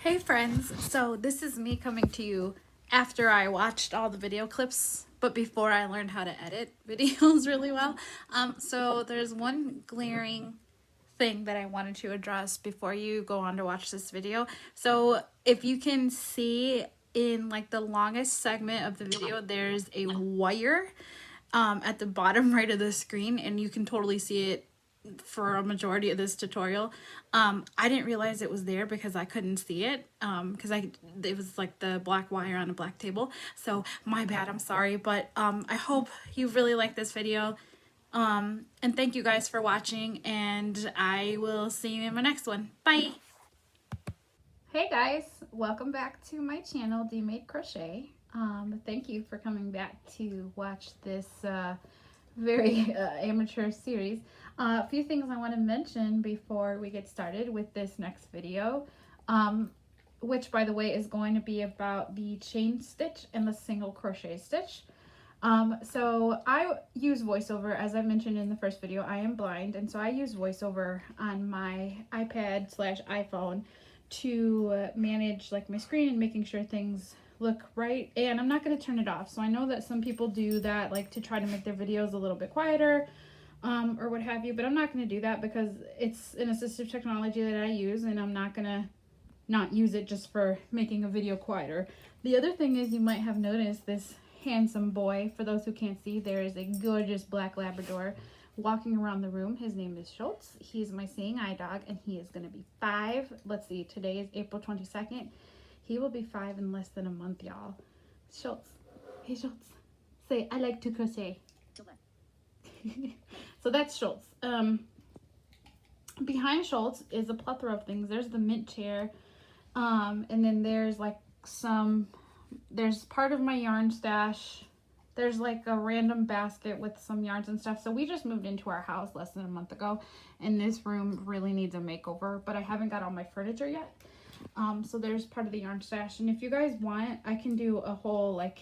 Hey friends, so this is me coming to you after I watched all the video clips, but before I learned how to edit videos really well. So there's one glaring thing that I wanted to address before you go on to watch this video. So if you can see in like the longest segment of the video, there's a wire at the bottom right of the screen, and you can totally see it for a majority of this tutorial. I didn't realize it was there because I couldn't see it because it was like the black wire on a black table. So my bad, I'm sorry, but I hope you really like this video. And thank you guys for watching, and I will see you in my next one. Bye! Hey guys, welcome back to my channel, D Made Crochet. Thank you for coming back to watch this very amateur series. A few things I want to mention before we get started with this next video, which by the way is going to be about the chain stitch and the single crochet stitch. So I use VoiceOver, as I mentioned in the first video. I am blind, and so I use VoiceOver on my iPad / iPhone to manage like my screen and making sure things look right. And I'm not going to turn it off. So I know that some people do that, like to try to make their videos a little bit quieter or what have you, but I'm not going to do that because it's an assistive technology that I use, and I'm not going to not use it just for making a video quieter. The other thing is, you might have noticed this handsome boy. For those who can't see, there is a gorgeous black Labrador walking around the room. His name is Schultz. He's my seeing eye dog, and he is going to be 5. Let's see, today is April 22nd. He will be 5 in less than a month, y'all. Schultz. Hey, Schultz. Say, I like to crochet. So that's Schultz. Behind Schultz is a plethora of things. There's the mint chair. And then there's like there's part of my yarn stash. There's like a random basket with some yarns and stuff. So we just moved into our house less than a month ago, and this room really needs a makeover, but I haven't got all my furniture yet. So there's part of the yarn stash, and if you guys want, I can do a whole like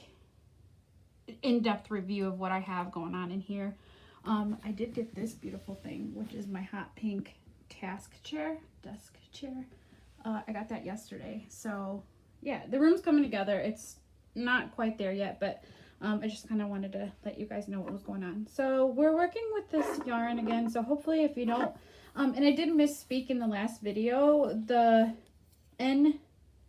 in-depth review of what I have going on in here. I did get this beautiful thing, which is my hot pink desk chair. I got that yesterday. So yeah, the room's coming together. It's not quite there yet, but I just kind of wanted to let you guys know what was going on. So we're working with this yarn again. So hopefully, if you don't, and I did misspeak in the last video, the N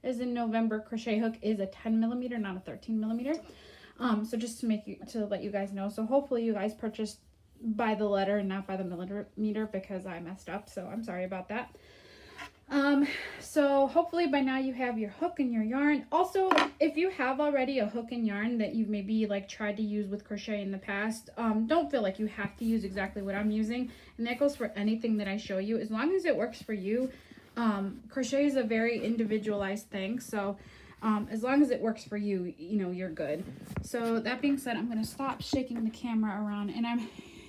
as in November crochet hook is a 10mm, not a 13mm. So just to let you guys know. So hopefully you guys purchased by the letter and not by the millimeter, because I messed up. So I'm sorry about that. So hopefully by now you have your hook and your yarn. Also, if you have already a hook and yarn that you've maybe like tried to use with crochet in the past, don't feel like you have to use exactly what I'm using. And that goes for anything that I show you, as long as it works for you. Crochet is a very individualized thing. So as long as it works for you, you know, you're good. So that being said, I'm going to stop shaking the camera around, and I'm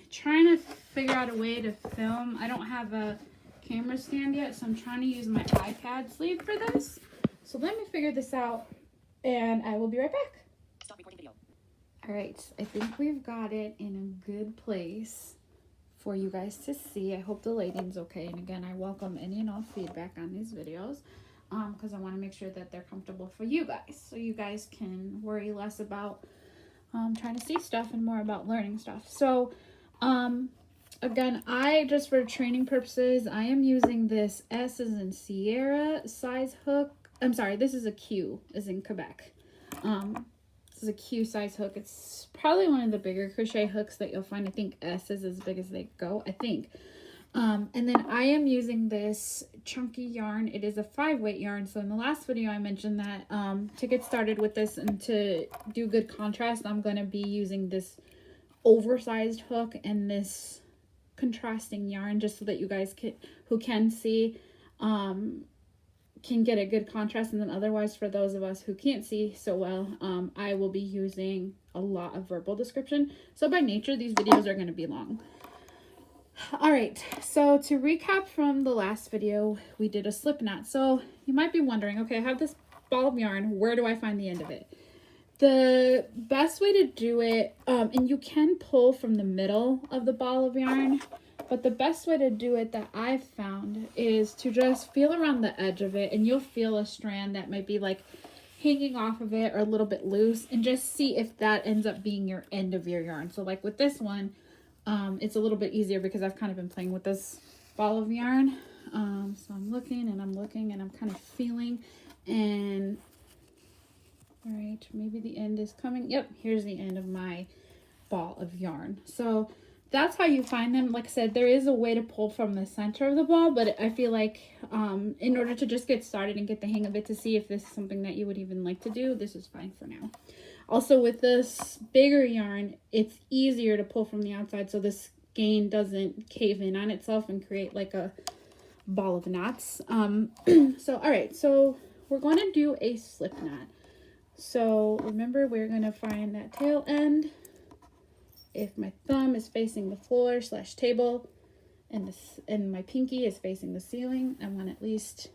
trying to figure out a way to film. I don't have a camera stand yet, so I'm trying to use my iPad sleeve for this. So let me figure this out, and I will be right back. Stop recording video. All right, I think we've got it in a good place for you guys to see. I hope the lighting's okay, and again, I welcome any and all feedback on these videos, because I want to make sure that they're comfortable for you guys, so you guys can worry less about trying to see stuff and more about learning stuff. So again, just for training purposes, I am using this S as in Sierra size hook. I'm sorry, this is a Q as in Quebec. This is a Q size hook. It's probably one of the bigger crochet hooks that you'll find. I think S is as big as they go, I think. And then I am using this chunky yarn. It is a 5-weight yarn. So in the last video, I mentioned that to get started with this and to do good contrast, I'm going to be using this oversized hook and this contrasting yarn, just so that you guys who can see can get a good contrast. And then otherwise, for those of us who can't see so well, I will be using a lot of verbal description. So by nature, these videos are going to be long. All right, so to recap from the last video, we did a slip knot. So you might be wondering, okay, I have this ball of yarn, where do I find the end of it? The best way to do it, and you can pull from the middle of the ball of yarn, But the best way to do it that I've found is to just feel around the edge of it, and you'll feel a strand that might be like hanging off of it or a little bit loose, and just see if that ends up being your end of your yarn. So like with this one, it's a little bit easier because I've kind of been playing with this ball of yarn. So I'm looking and I'm looking and I'm kind of feeling, and all right, maybe the end is coming. Yep, here's the end of my ball of yarn. So that's how you find them. Like I said, there is a way to pull from the center of the ball, but I feel like in order to just get started and get the hang of it, to see if this is something that you would even like to do, this is fine for now. Also with this bigger yarn, it's easier to pull from the outside so this skein doesn't cave in on itself and create like a ball of knots. So all right, so we're going to do a slip knot. So remember, we're going to find that tail end. If my thumb is facing the floor / table and my pinky is facing the ceiling, I want at least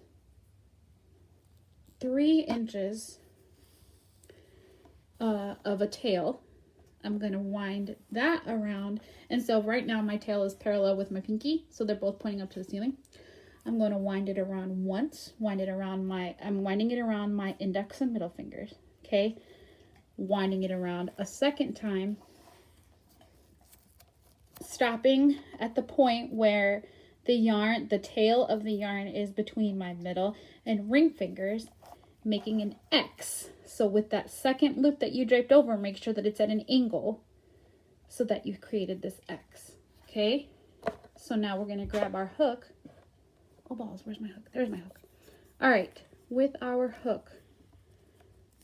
3 inches of a tail. I'm going to wind that around. And so right now my tail is parallel with my pinky, so they're both pointing up to the ceiling. I'm going to wind it around once, I'm winding it around my index and middle fingers. Okay, winding it around a second time, stopping at the point where the tail of the yarn is between my middle and ring fingers, making an X. So with that second loop that you draped over, make sure that it's at an angle so that you've created this X. Okay, so now we're going to grab our hook. Oh balls, where's my hook? There's my hook. All right, with our hook,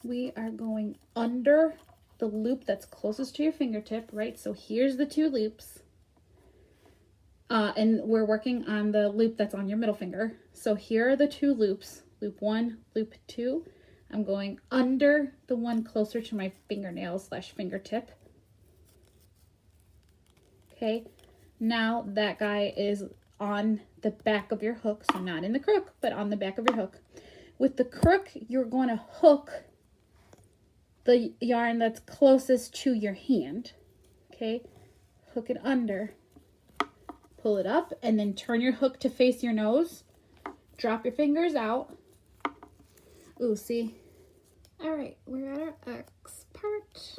we are going under the loop that's closest to your fingertip, right? So here's the 2 loops. And we're working on the loop that's on your middle finger. So here are the 2 loops, loop 1, loop 2. I'm going under the one closer to my fingernail / fingertip. Okay, now that guy is on the back of your hook, so not in the crook, but on the back of your hook. With the crook, you're going to hook the yarn that's closest to your hand. Okay, hook it under, pull it up, and then turn your hook to face your nose. Drop your fingers out. Ooh, see? All right, we're at our X part.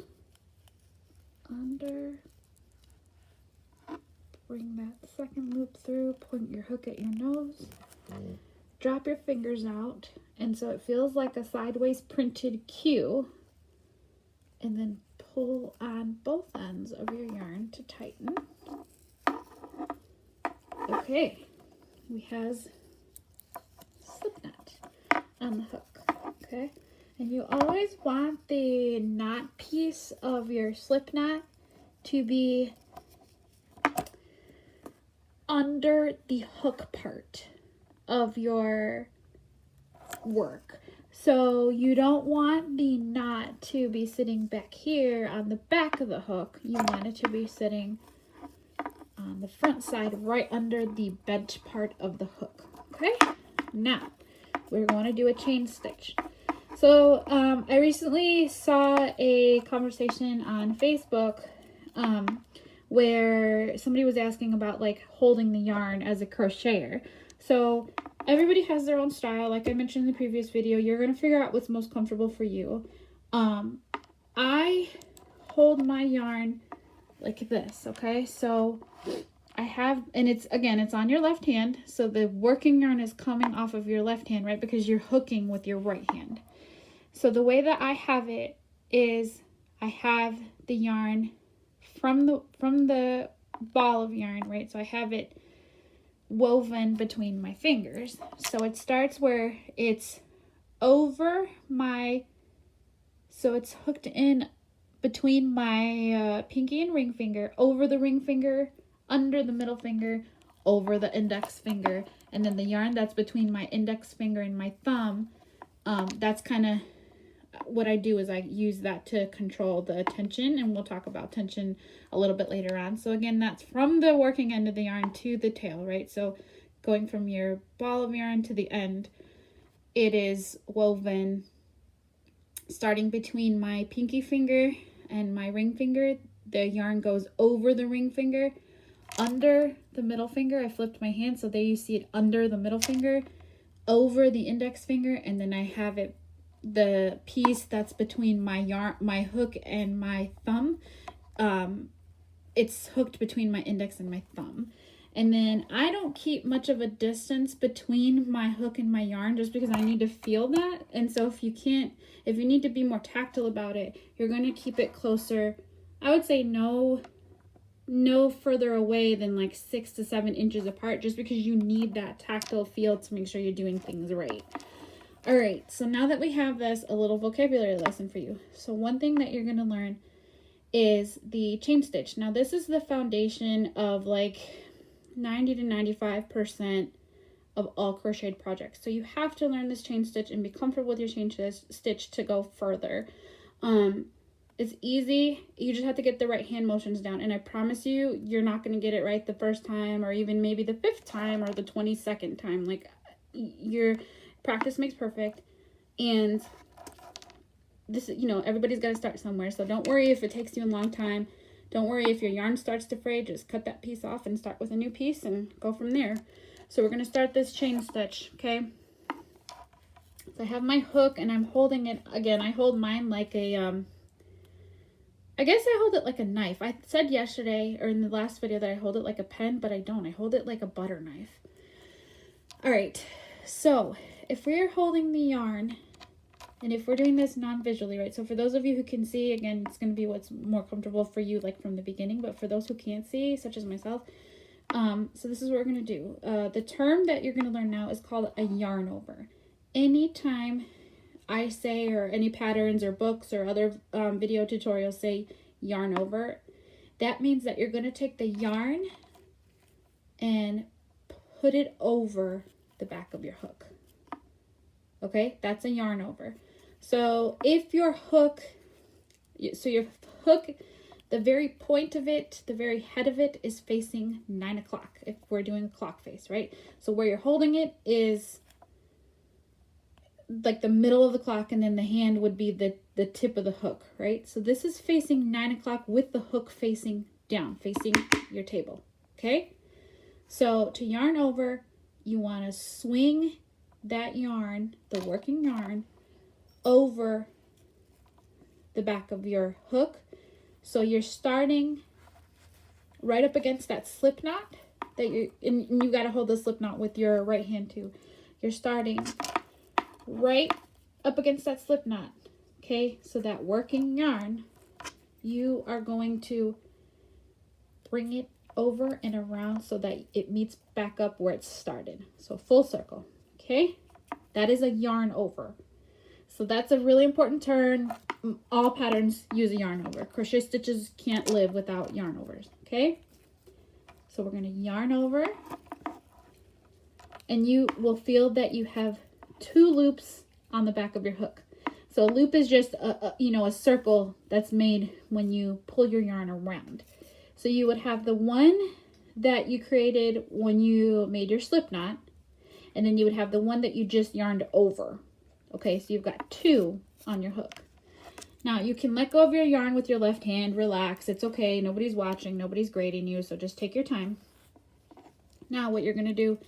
Under. Bring that second loop through, point your hook at your nose. Drop your fingers out, and so it feels like a sideways printed Q. And then pull on both ends of your yarn to tighten. Okay, we have slip knot on the hook. Okay, and you always want the knot piece of your slip knot to be under the hook part of your work. So you don't want the knot to be sitting back here on the back of the hook. You want it to be sitting on the front side, right under the bent part of the hook. Okay, now we're going to do a chain stitch. So I recently saw a conversation on Facebook where somebody was asking about like holding the yarn as a crocheter. So everybody has their own style. Like I mentioned in the previous video, you're going to figure out what's most comfortable for you. I hold my yarn like this, okay? So I have, and it's on your left hand. So the working yarn is coming off of your left hand, right? Because you're hooking with your right hand. So the way that I have it is I have the yarn from the ball of yarn, right? So I have it woven between my fingers. So it starts where it's over my, so it's hooked in between my pinky and ring finger, over the ring finger, under the middle finger, over the index finger, and then the yarn that's between my index finger and my thumb, that's kind of what I do is I use that to control the tension, and we'll talk about tension a little bit later on. So again, that's from the working end of the yarn to the tail, right? So going from your ball of yarn to the end, it is woven starting between my pinky finger and my ring finger. The yarn goes over the ring finger, under the middle finger. I flipped my hand, so there you see it under the middle finger, over the index finger, and then I have it, the piece that's between my hook and my thumb. It's hooked between my index and my thumb. And then I don't keep much of a distance between my hook and my yarn just because I need to feel that. And so if you need to be more tactile about it, you're going to keep it closer. I would say no further away than like 6 to 7 inches apart, just because you need that tactile feel to make sure you're doing things right. All right, so now that we have this, a little vocabulary lesson for you. So one thing that you're going to learn is the chain stitch. Now this is the foundation of like 90 to 95% of all crocheted projects. So you have to learn this chain stitch and be comfortable with your chain stitch to go further. It's easy. You just have to get the right hand motions down. And I promise you, you're not going to get it right the first time, or even maybe the 5th time, or the 22nd time. Like, your practice makes perfect. And this, everybody's got to start somewhere. So don't worry if it takes you a long time. Don't worry if your yarn starts to fray. Just cut that piece off and start with a new piece and go from there. So we're going to start this chain stitch, okay? So I have my hook and I'm holding it. Again, I hold mine like a, I guess I hold it like a knife. I said yesterday, or in the last video, that I hold it like a pen, but I don't. I hold it like a butter knife. All right, so if we're holding the yarn, and if we're doing this non-visually, right? So for those of you who can see, again, it's going to be what's more comfortable for you, like from the beginning. But for those who can't see, such as myself, so this is what we're going to do. The term that you're going to learn now is called a yarn over. Anytime I say, or any patterns or books or other video tutorials say yarn over, that means that you're going to take the yarn and put it over the back of your hook. Okay, that's a yarn over. So if your hook, the very point of it, the very head of it is facing 9 o'clock, if we're doing a clock face, right? So where you're holding it is like the middle of the clock, and then the hand would be the tip of the hook, right? So this is facing 9 o'clock with the hook facing down, facing your table, okay? So to yarn over, you want to swing that yarn, the working yarn, over the back of your hook. So you're starting right up against that slip knot that and you got to hold the slip knot with your right hand too. You're starting right up against that slip knot, okay? So that working yarn, you are going to bring it over and around so that it meets back up where it started. So full circle, okay? That is a yarn over. So that's a really important term. All patterns use a yarn over. Crochet stitches can't live without yarn overs, okay? So we're going to yarn over, and you will feel that you have 2 loops on the back of your hook. So a loop is just a circle that's made when you pull your yarn around. So you would have the one that you created when you made your slip knot, and then you would have the one that you just yarned over. Okay, so you've got 2 on your hook. Now you can let go of your yarn with your left hand, relax, it's okay, nobody's watching, nobody's grading you, so just take your time. Now what you're going to do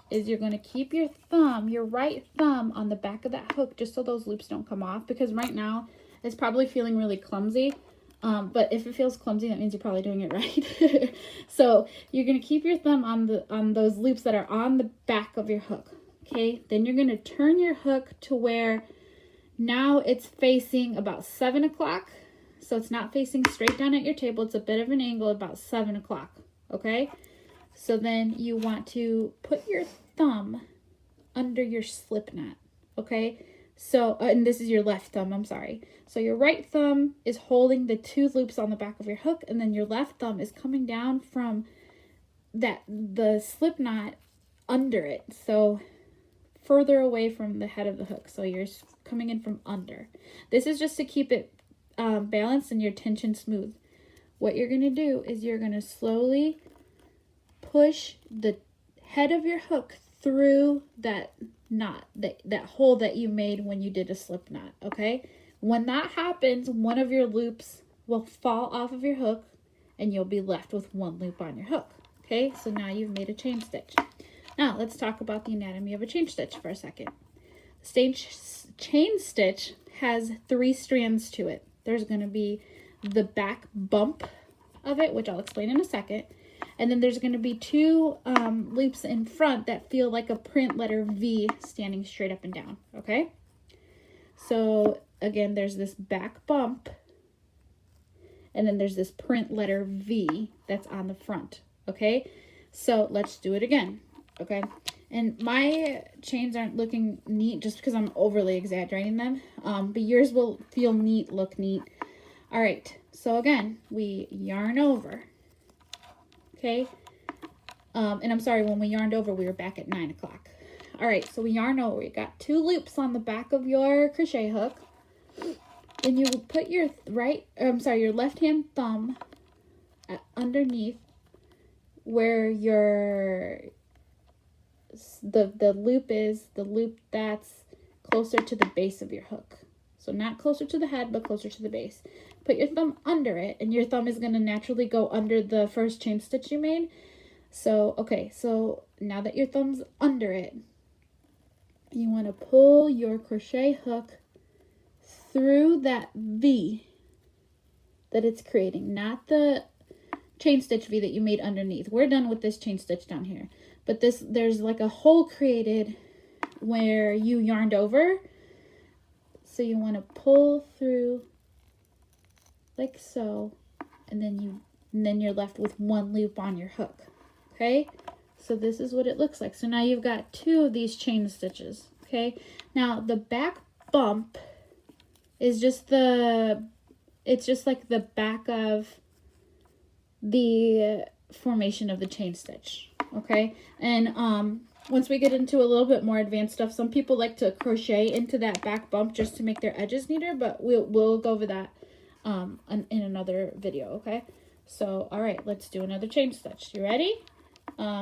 is you're going to keep your thumb, your right thumb, on the back of that hook, just so those loops don't come off, because right now it's probably feeling really clumsy. But if it feels clumsy, that means you're probably doing it right. So you're going to keep your thumb on those loops that are on the back of your hook. Okay, then you're going to turn your hook to where now it's facing about 7 o'clock. So it's not facing straight down at your table. It's a bit of an angle, about 7 o'clock. Okay, so then you want to put your thumb under your slip knot. Okay, so, and this is your left thumb, I'm sorry. So your right thumb is holding the 2 loops on the back of your hook, and then your left thumb is coming down from the slip knot under it. So further away from the head of the hook. So you're coming in from under. This is just to keep it balanced and your tension smooth. What you're going to do is you're going to slowly push the head of your hook through that knot, that hole that you made when you did a slip knot, okay? When that happens, one of your loops will fall off of your hook and you'll be left with 1 loop on your hook. Okay, so now you've made a chain stitch. Now let's talk about the anatomy of a chain stitch for a second. Chain stitch has 3 strands to it. There's going to be the back bump of it, which I'll explain in a second. And then there's going to be 2 loops in front that feel like a print letter V standing straight up and down. Okay? So again, there's this back bump. And then there's this print letter V that's on the front. Okay? So let's do it again. Okay? And my chains aren't looking neat just because I'm overly exaggerating them. But yours will feel neat, look neat. All right. So again, we yarn over. Okay. And I'm sorry, when we yarned over, we were back at 9 o'clock. All right. So we yarn over. We got 2 loops on the back of your crochet hook. Then you put your your left hand thumb underneath where the loop is, the loop that's closer to the base of your hook. So not closer to the head, but closer to the base. Put your thumb under it, and your thumb is going to naturally go under the first chain stitch you made. So, okay, so now that your thumb's under it, you want to pull your crochet hook through that V that it's creating, not the chain stitch V that you made underneath. We're done with this chain stitch down here. But there's like a hole created where you yarned over. So you want to pull through like so, and then you're left with 1 loop on your hook. Okay? So this is what it looks like. So now you've got 2 of these chain stitches. Okay? Now the back bump is just like the back of the formation of the chain stitch. Okay, and once we get into a little bit more advanced stuff, some people like to crochet into that back bump just to make their edges neater, but we'll go over that in another video. Okay, so all right, let's do another chain stitch. You ready?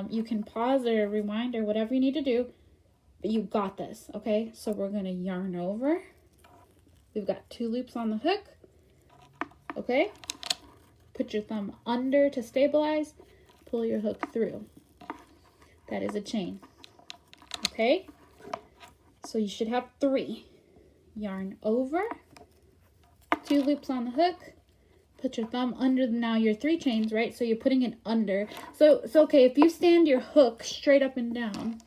You can pause or rewind or whatever you need to do, but you got this. Okay, so we're gonna yarn over. We've got 2 loops on the hook. Okay, put your thumb under to stabilize, pull your hook through. That is a chain. Okay, so you should have 3. Yarn over, 2 loops on the hook, put your thumb under now your 3 chains, right? So you're putting it under. So it's okay if you stand your hook straight up and down.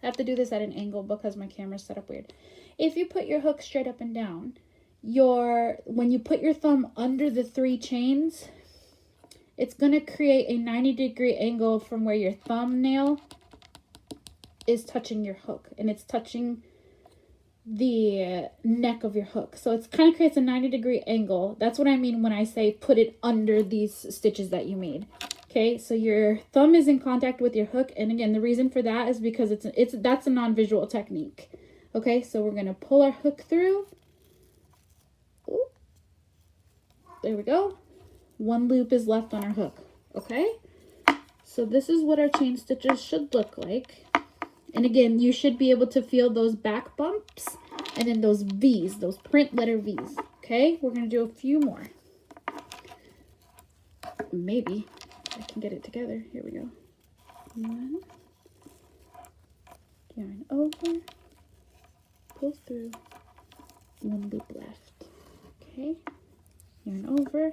I have to do this at an angle because my camera's set up weird. If you put your hook straight up and down, when you put your thumb under the 3 chains, it's going to create a 90-degree angle from where your thumbnail is touching your hook. And it's touching the neck of your hook. So it kind of creates a 90-degree angle. That's what I mean when I say put it under these stitches that you made. Okay, so your thumb is in contact with your hook. And again, the reason for that is because that's a non-visual technique. Okay, so we're going to pull our hook through. Ooh. There we go. 1 loop is left on our hook. Okay, so this is what our chain stitches should look like. And again, you should be able to feel those back bumps and then those V's, those print letter V's. Okay, we're going to do a few more. Maybe I can get it together. Here we go. 1, yarn over, pull through, 1 loop left. Okay, yarn over,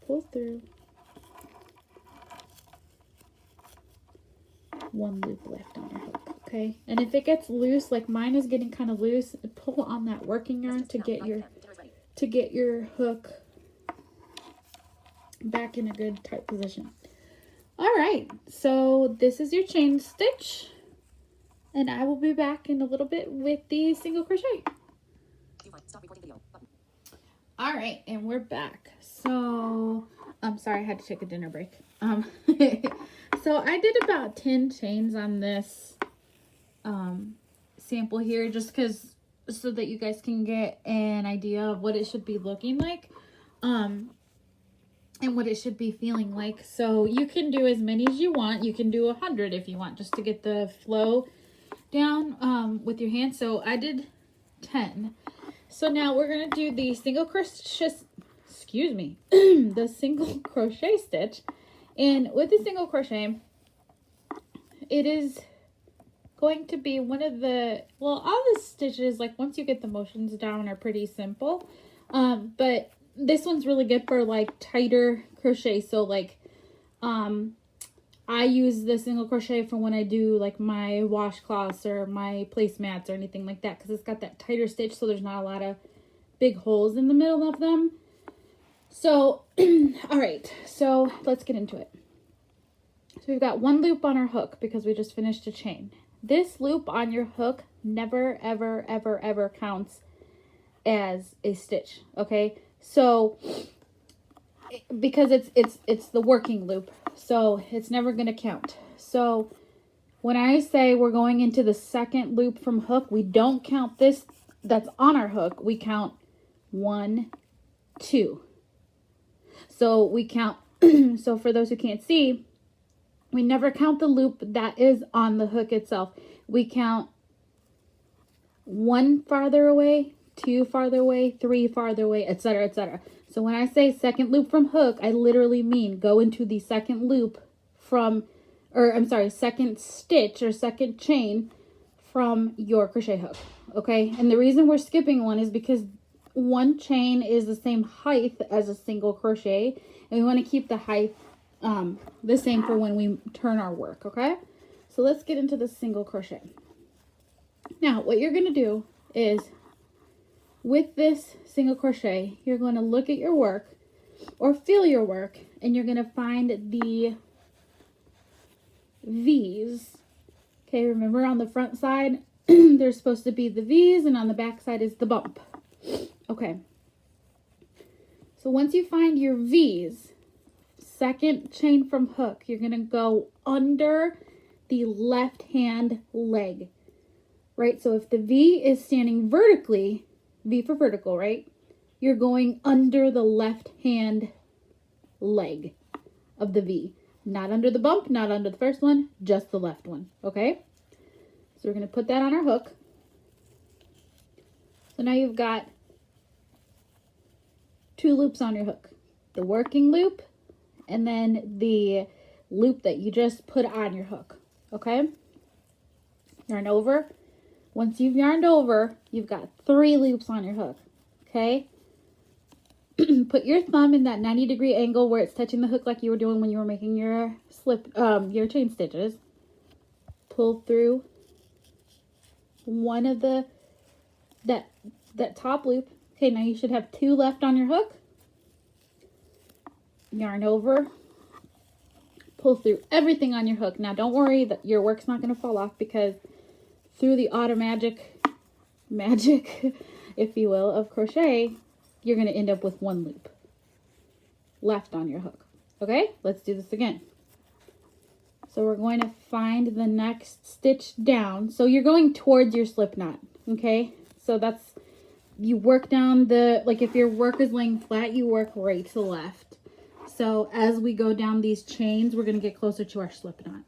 pull through, 1 loop left on your hook. Okay, and if it gets loose, like mine is getting kind of loose, pull on that working yarn to get your hook back in a good tight position. All right, so this is your chain stitch, and I will be back in a little bit with the single crochet. All right, and we're back. So I'm sorry, I had to take a dinner break. So I did about 10 chains on this sample here, just so that you guys can get an idea of what it should be looking like, and what it should be feeling like. So you can do as many as you want. You can do 100 if you want, just to get the flow down with your hand. So I did 10. So now we're gonna do the single crochet, the single crochet stitch And with the single crochet, it is going to be one of the, well, all the stitches, like once you get the motions down, are pretty simple. But this one's really good for like tighter crochet. So like, I use the single crochet for when I do like my washcloths or my placemats or anything like that, because it's got that tighter stitch, so there's not a lot of big holes in the middle of them. So, all right, so let's get into it. So we've got one loop on our hook because we just finished a chain. This loop on your hook never, ever, ever, ever counts as a stitch, okay? So, because it's the working loop, so it's never going to count. So when I say we're going into the second loop from hook, we don't count this that's on our hook. We count 1, 2. So we count, so for those who can't see, we never count the loop that is on the hook itself. We count 1 farther away, 2 farther away, 3 farther away, etc., etc. So when I say second loop from hook, I literally mean go into the second loop from, or I'm sorry, second stitch or second chain from your crochet hook, okay? And the reason we're skipping one is because one chain is the same height as a single crochet, and we want to keep the height the same for when we turn our work, okay? So let's get into the single crochet. Now, what you're going to do is, with this single crochet, you're going to look at your work or feel your work, and you're going to find the V's. Okay, remember on the front side, there's supposed to be the V's, and on the back side is the bump. Okay. So once you find your V's, second chain from hook, you're going to go under the left hand leg, right? So if the V is standing vertically, V for vertical, right? You're going under the left hand leg of the V. Not under the bump, not under the first one, just the left one, okay? So we're going to put that on our hook. So now you've got 2 loops on your hook. The working loop and then the loop that you just put on your hook, okay? Yarn over. Once you've yarned over, you've got 3 loops on your hook, okay? Put your thumb in that 90-degree angle where it's touching the hook like you were doing when you were making your your chain stitches. Pull through one of that top loop. Okay, now you should have 2 left on your hook. Yarn over. Pull through everything on your hook. Now don't worry that your work's not going to fall off, because through the magic, if you will, of crochet, you're going to end up with 1 loop left on your hook. Okay, let's do this again. So we're going to find the next stitch down. So you're going towards your slip knot, okay? So that's, you work down the, like if your work is laying flat, you work right to left. So as we go down these chains, we're going to get closer to our slip knot.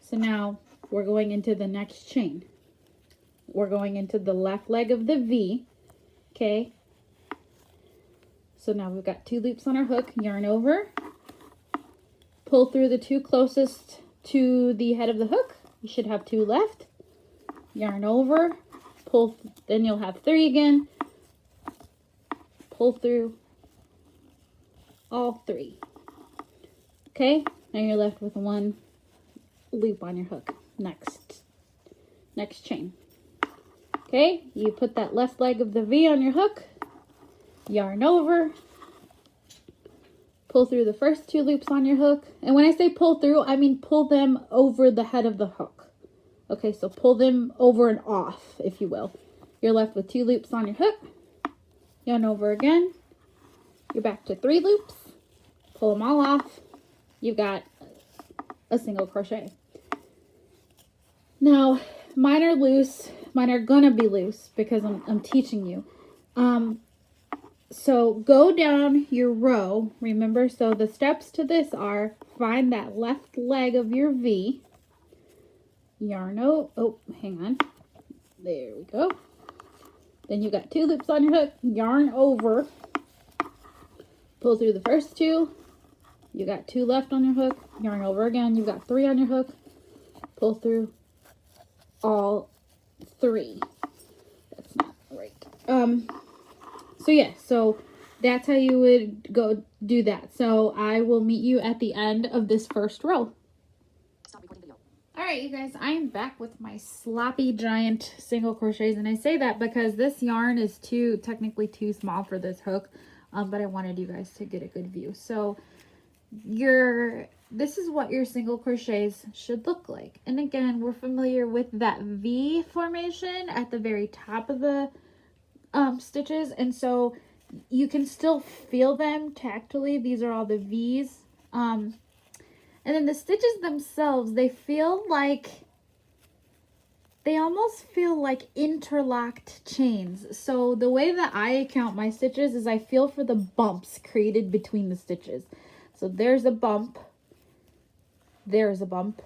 So now we're going into the next chain. We're going into the left leg of the V, okay? So now we've got 2 loops on our hook, yarn over, pull through the 2 closest to the head of the hook. You should have 2 left. Yarn over, pull, then you'll have 3 again. Pull through all 3. Okay, now you're left with 1 loop on your hook. Next chain. Okay, you put that left leg of the V on your hook, yarn over, pull through the first 2 loops on your hook. And when I say pull through, I mean pull them over the head of the hook. Okay, so pull them over and off, if you will. You're left with 2 loops on your hook, yarn over again. You're back to 3 loops, pull them all off. You've got a single crochet. Now, mine are loose. Mine are gonna be loose because I'm teaching you. So go down your row, remember, so the steps to this are find that left leg of your V, yarn hang on, there we go. Then you got 2 loops on your hook, yarn over, pull through the first 2, You got 2 left on your hook, yarn over again. You've got 3 on your hook, pull through all 3. That's not right. So yeah, so that's how you would go do that. So I will meet you at the end of this first row. Alright, you guys, I am back with my sloppy giant single crochets, and I say that because this yarn is technically too small for this hook, but I wanted you guys to get a good view. So this is what your single crochets should look like. And again, we're familiar with that V formation at the very top of the stitches, and so you can still feel them tactily. These are all the V's. And then the stitches themselves, they almost feel like interlocked chains. So the way that I count my stitches is I feel for the bumps created between the stitches. So there's a bump, there's a bump,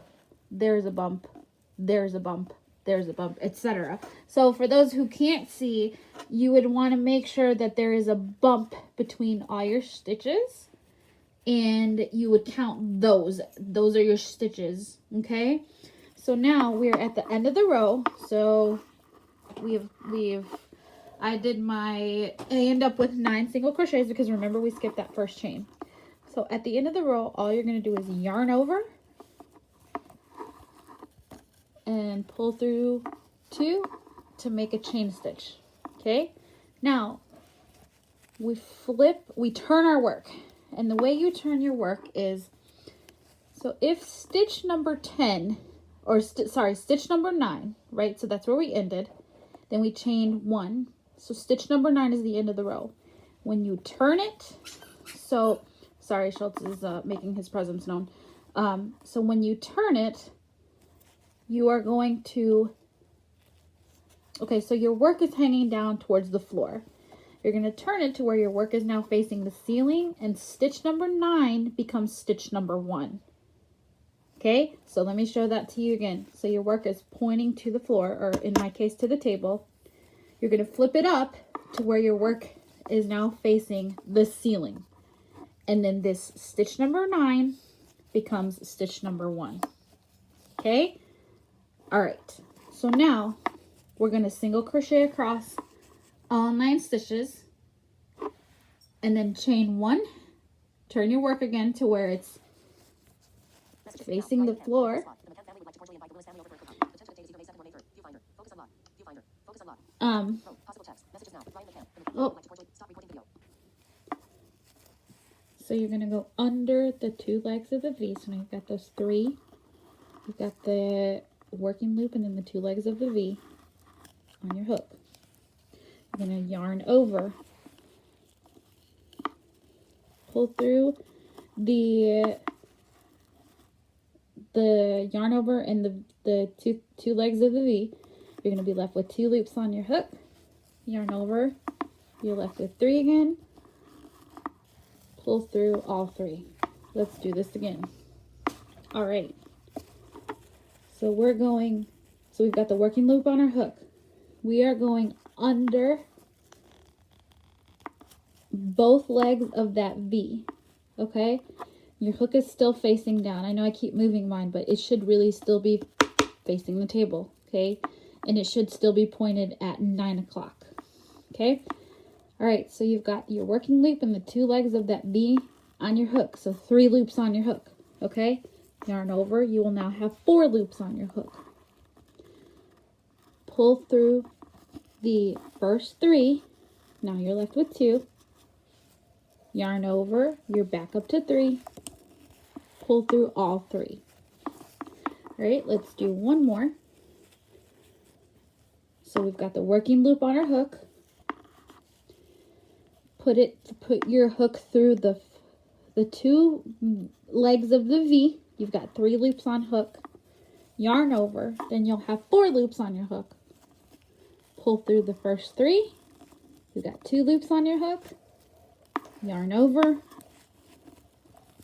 there's a bump, there's a bump, there's a bump, etc. So for those who can't see, you would want to make sure that there is a bump between all your stitches, and you would count those. Those are your stitches, okay? So now we're at the end of the row. So I end up with 9 single crochets because remember we skipped that first chain. So at the end of the row, all you're going to do is yarn over and pull through 2 to make a chain stitch, okay? Now, we turn our work. And the way you turn your work is, so if stitch number 10, stitch number 9, right? So that's where we ended. Then we chain 1. So stitch number 9 is the end of the row. When you turn it, so, sorry, Schultz is making his presence known. So when you turn it, you are going to, okay, so your work is hanging down towards the floor. You're going to turn it to where your work is now facing the ceiling, and stitch number 9 becomes stitch number 1. Okay, so let me show that to you again. So your work is pointing to the floor, or in my case, to the table. You're going to flip it up to where your work is now facing the ceiling. And then this stitch number 9 becomes stitch number 1. Okay, all right. So now we're going to single crochet across all 9 stitches, and then chain 1, turn your work again to where it's facing the floor. So you're going to go under the 2 legs of the V. So now you've got those 3. You've got the working loop and then the 2 legs of the V on your hook. You're going to yarn over, pull through the yarn over and the two legs of the V. You're going to be left with 2 loops on your hook. Yarn over, you're left with 3 again. Pull through all 3. Let's do this again. All right. So we've got the working loop on our hook. We are going under both legs of that V, okay? Your hook is still facing down. I know I keep moving mine, but it should really still be facing the table, okay? And it should still be pointed at 9 o'clock, okay? All right, so you've got your working loop and the 2 legs of that V on your hook. So 3 loops on your hook, okay? Yarn over, you will now have 4 loops on your hook. Pull through the first 3. Now you're left with 2. Yarn over, you're back up to 3. Pull through all 3. All right, let's do one more. So we've got the working loop on our hook. Put your hook through the 2 legs of the V. You've got 3 loops on hook. Yarn over, then you'll have 4 loops on your hook. Pull through the first 3. You've got 2 loops on your hook. Yarn over.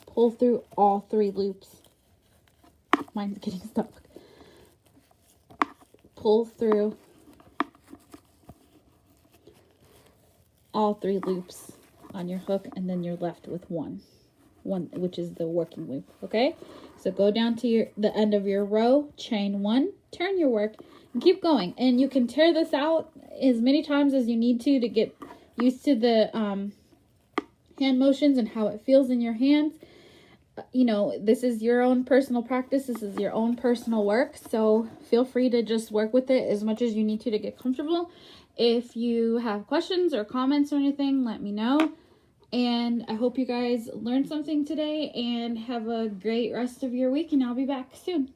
Pull through all 3 loops. Mine's getting stuck. Pull through all 3 loops on your hook, and then you're left with one one, which is the working loop. Okay, so go down to the end of your row, chain 1, turn your work, and keep going. And you can tear this out as many times as you need to get used to the hand motions and how it feels in your hands. You know, this is your own personal practice. This is your own personal work. So feel free to just work with it as much as you need to get comfortable. If you have questions or comments or anything, let me know. And I hope you guys learned something today and have a great rest of your week. And I'll be back soon.